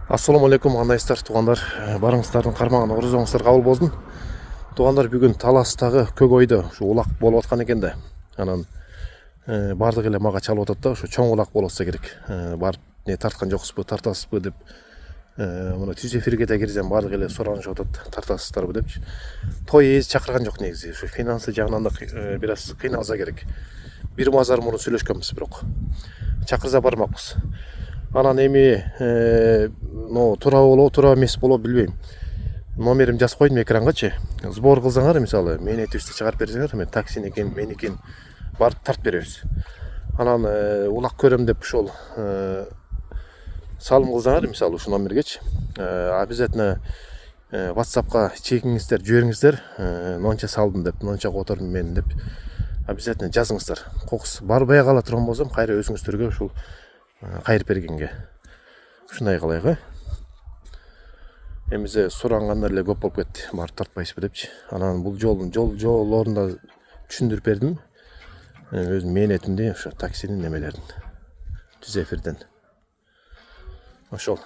Ассаламу алейкум, кандайсыздар туугандар, барыңыздардын кармагына орозоңуздар кабыл болсун. Туугандар, бүгүн Таластагы көк ойдо ушу улак болуп аткан экен да. Анан бардык эле мага чалып атат да, ушу чоң улак болсо керек. Барып не тарткан жоксузбу, тартасызбы деп. Мына түз эфирге да кирсем бардык эле суранышып атат, тартасыздарбы депчи. Той ээси чакырган жок негизи. Ушу финансы жагынан да бир аз кыйналса керек. Бир мазар мурун сүйлөшкөнбүз бирок. Чакырса бармакпыз. Анан эми туура болобу, туура эмес болобу билбейм. Номерим жазып койдум экрангачы. Сбор кылсаңар, мисалы, мени этибизди чыгарып берсеңер, мен таксиникен, меникин барып тартып беребиз. Анан улак көрөм деп ушул салым кылсаңар, мисалы, ушу номергечи. Обязательно WhatsAppка чегиңиздер, жибериңиздер. Монча салдым деп, монча котордум мен деп. Обязательно жазыңыздар. Кокус барбай кала турган болсом, кайра өзүңүздөргө ушул кайрып бергенге. Ушундай кылайык, Эмизе сурангандар эле көп болуп кетти. Барып тартпайсызбы депчи. Анан бул жолдорунда түшүндүрүп бердим. Өзүм мээнетимди, ошо таксинин немелерин. Түз эфирден. Ошол.